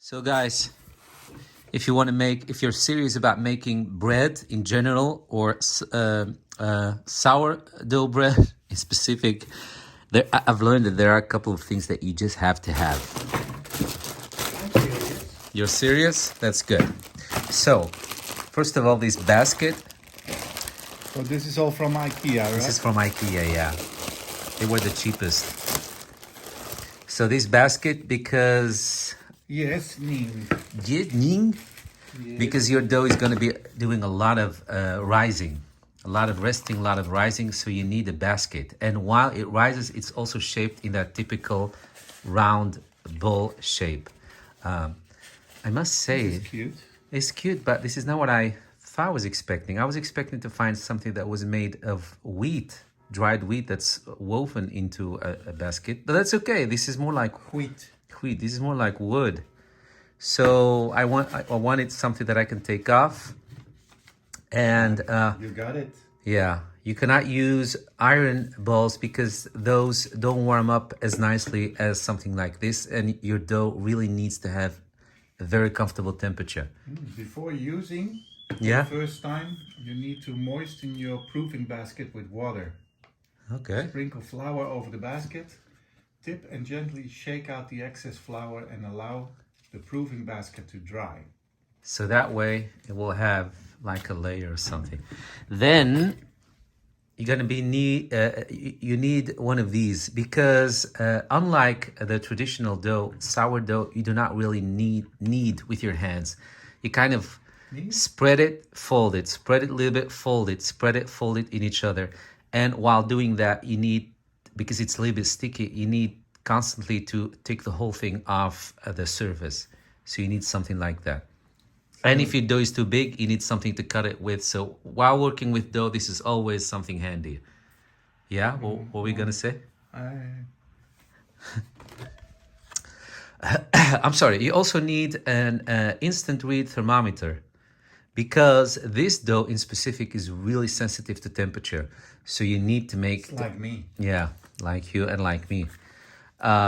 So guys, if you want to make, if you're serious about making bread in general or sourdough bread in specific, I've learned that there are a couple of things that you just have to have. I'm serious. You're serious? That's good. So, first of all, this basket. So this is all from IKEA, right? This is from IKEA, yeah. They were the cheapest. So this basket, because Yes, Ning. because your dough is going to be doing a lot of rising, a lot of resting, a lot of rising, so you need a basket. And while it rises, it's also shaped in that typical round bowl shape. I must say, This is cute. it's cute, but this is not what I thought I was expecting. I was expecting to find something that was made of wheat, dried wheat that's woven into a basket, but that's okay. This is more like Wheat. wheat. This is more like wood. So I wanted something that I can take off, and You got it. yeah, you cannot use iron balls because those don't warm up as nicely as something like this, and your dough really needs to have a very comfortable temperature. Before using, Yeah. the first time, you need to moisten your proofing basket with water. Okay. Sprinkle flour over the basket. Tip and gently shake out the excess flour and allow the proofing basket to dry. So that way it will have like a layer or something. Then you're gonna be you need one of these because unlike the traditional dough, sourdough, you do not really knead with your hands. You kind of spread it, fold it, spread it a little bit, fold it, spread it, fold it in each other. And while doing that, you need, because it's a little bit sticky, you need constantly to take the whole thing off the surface. So you need something like that. And if your dough is too big, you need something to cut it with. So while working with dough, this is always something handy. Yeah, what were we gonna say? I'm sorry. You also need an instant read thermometer because this dough in specific is really sensitive to temperature. So you need to make It's like me. yeah, like you and like me.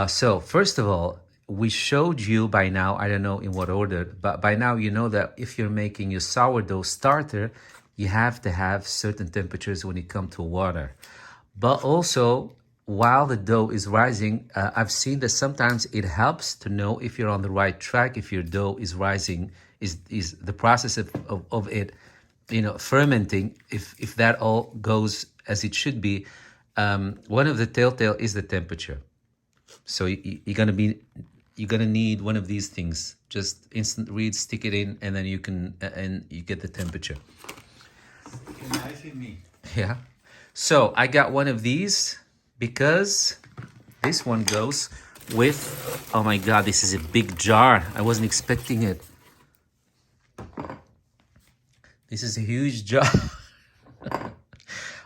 So first of all, we showed you by now, I don't know in what order, but by now you know that if you're making your sourdough starter, you have to have certain temperatures when it comes to water. But also, while the dough is rising, I've seen that sometimes it helps to know if you're on the right track, if your dough is rising, is the process of it, fermenting, if that all goes as it should be. One of the telltale is the temperature. So you're gonna need one of these things. Just instant read, stick it in, and then you get the temperature. Nice in me. Yeah. So I got one of these because this one goes with, oh my God, this is a big jar. I wasn't expecting it. This is a huge jar.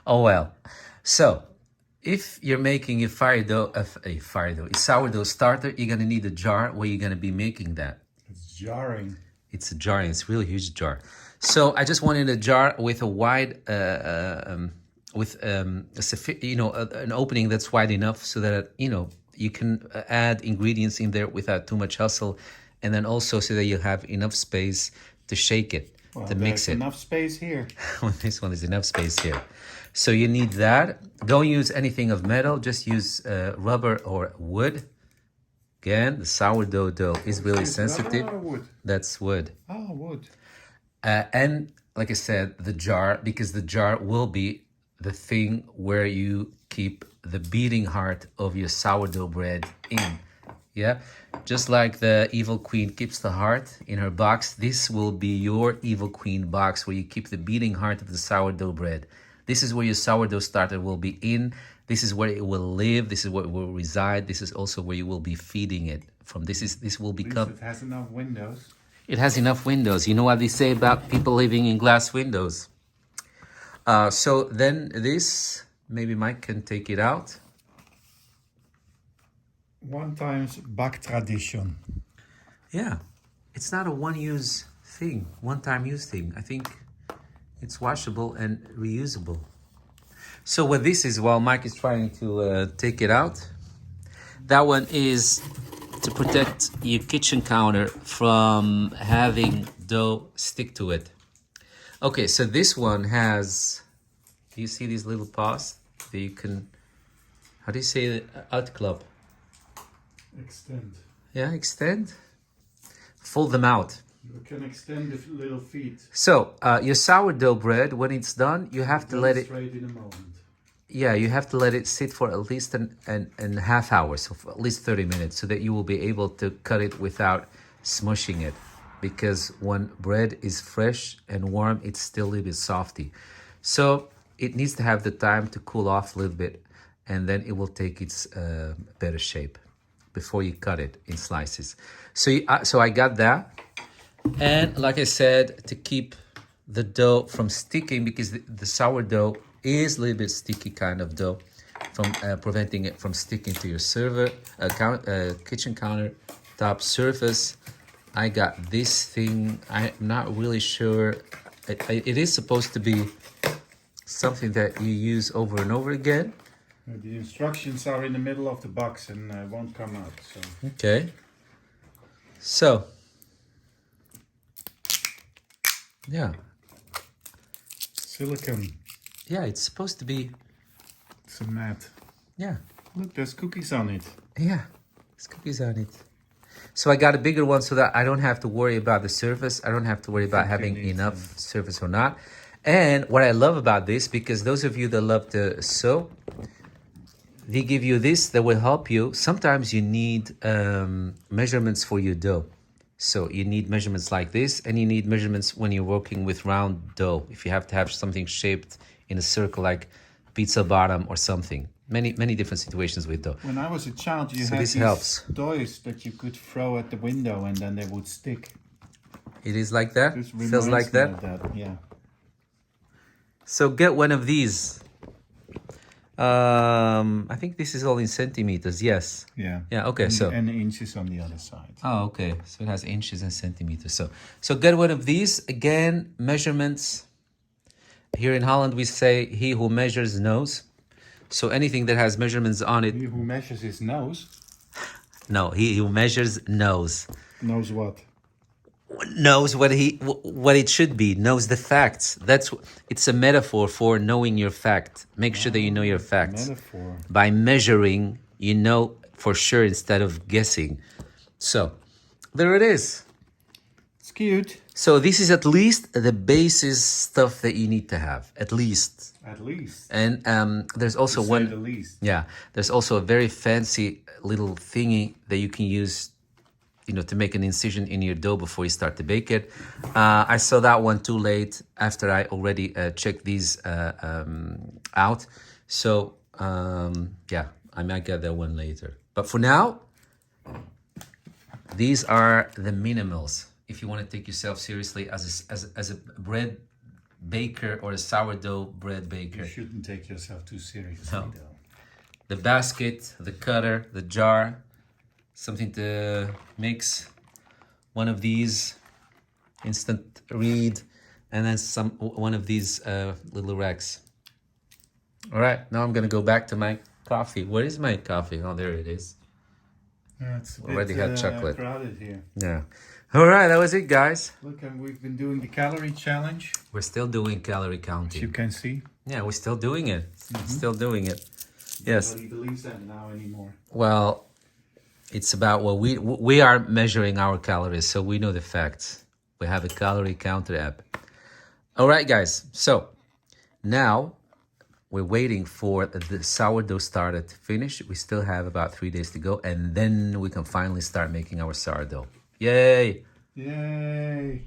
Oh well. So if you're making a sourdough starter, you're gonna need a jar where you're gonna be making that. It's jarring. It's a jar, and it's a really huge jar. So I just wanted a jar with a wide, an opening that's wide enough so that you can add ingredients in there without too much hustle, and then also so that you have enough space to shake it, to mix it. Enough space here. This one is enough space here. So you need that. Don't use anything of metal. Just use rubber or wood. Again, the sourdough dough is really sensitive. Rubber or wood? That's wood. Oh, wood. And like I said, the jar, because the jar will be the thing where you keep the beating heart of your sourdough bread in. Yeah, just like the evil queen keeps the heart in her box, this will be your evil queen box where you keep the beating heart of the sourdough bread. This is where your sourdough starter will be in. This is where it will live. This is where it will reside. This is also where you will be feeding it from. This will become. It has enough windows. It has enough windows. You know what they say about people living in glass windows. So then this, maybe Mike can take it out. One times back tradition. Yeah, it's not a one-use thing, one-time use thing. I think it's washable and reusable. So what this is, while Mike is trying to take it out, that one is to protect your kitchen counter from having dough stick to it. Okay, so this one has, do you see these little paws that you can, how do you say it? Uitklap. Extend. Yeah, extend. Fold them out. You can extend the little feet. So your sourdough bread, when it's done, you have to let it, Straight in a moment. yeah, you have to let it sit for at least an half hour, so for at least 30 minutes, so that you will be able to cut it without smushing it. Because when bread is fresh and warm, it's still a little bit softy. So it needs to have the time to cool off a little bit, and then it will take its better shape before you cut it in slices. So I got that. And like I said, to keep the dough from sticking, because the sourdough is a little bit sticky kind of dough, from preventing it from sticking to your kitchen countertop surface, I got this thing. I'm not really sure. It is supposed to be something that you use over and over again. The instructions are in the middle of the box and won't come out. So. Okay. So, yeah. Silicone. Yeah, it's supposed to be, It's a mat. yeah. Look, there's cookies on it. Yeah, there's cookies on it. So I got a bigger one so that I don't have to worry about the surface. I don't have to worry about having enough surface or not. And what I love about this, because those of you that love to sew, they give you this that will help you. Sometimes you need measurements for your dough. So you need measurements like this, and you need measurements when you're working with round dough. If you have to have something shaped in a circle like pizza bottom or something. Many different situations with dough. When I was a child, you So had this these helps. toys that you could throw at the window and then they would stick. It is like that? This Feels reminds like me that? of that. Yeah. So get one of these. I think this is all in centimeters. Yes. Yeah. Yeah. Okay. So. And inches on the other side. Oh, okay. So it has inches and centimeters. So get one of these. Again, measurements. Here in Holland, we say, "He who measures knows." So anything that has measurements on it. He who measures his nose No, he who measures knows. knows what. Knows what it should be. Knows the facts. It's a metaphor for knowing your fact. Make sure that you know your facts. Metaphor. By measuring, you know for sure instead of guessing. So, there it is. It's cute. So this is at least the basis stuff that you need to have, at least. At least. And there's also To say one. the least. Yeah, there's also a very fancy little thingy that you can use, to make an incision in your dough before you start to bake it. I saw that one too late after I already checked these out. So yeah, I might get that one later. But for now, these are the minimals. If you want to take yourself seriously as a bread baker or a sourdough bread baker. You shouldn't take yourself too seriously, No. though. The basket, the cutter, the jar, something to mix, one of these, instant read, and then one of these little racks. All right, now I'm gonna go back to my coffee. Where is my coffee? Oh, there it is. It's a Already bit, had chocolate. crowded here. Yeah. All right, that was it, guys. Look, and we've been doing the calorie challenge, We're still doing calorie as you counting. can see. Yeah, we're still doing it. Still doing it. Yes. Nobody believes that now anymore. Well, it's about we are measuring our calories, so we know the facts. We have a calorie counter app. All right, guys. So now we're waiting for the sourdough starter to finish. We still have about 3 days to go, and then we can finally start making our sourdough. Yay! Yay!